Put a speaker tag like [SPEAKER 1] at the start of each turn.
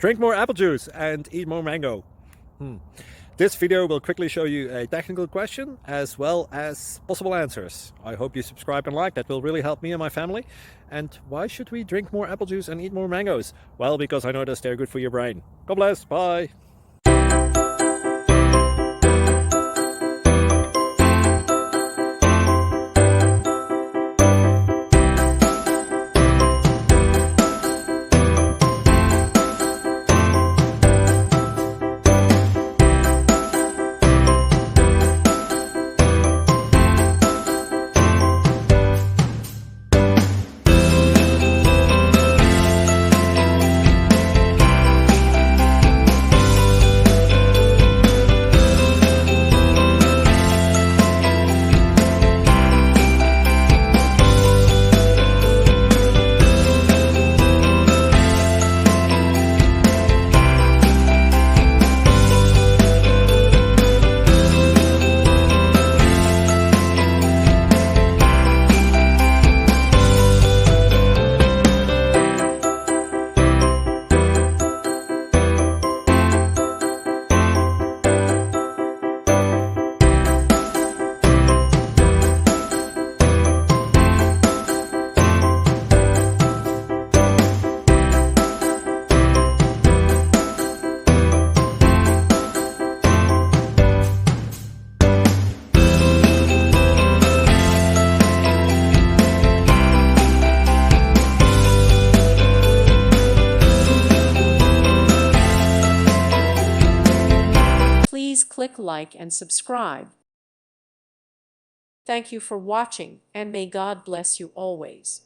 [SPEAKER 1] Drink more apple juice and eat more mango. This video will quickly show you a technical question as well as possible answers. I hope you subscribe and like, that will really help me and my family. And why should we drink more apple juice and eat more mangoes? Well, because I noticed they're good for your brain. God bless, bye.
[SPEAKER 2] Please click like and subscribe. Thank you for watching, and may God bless you always.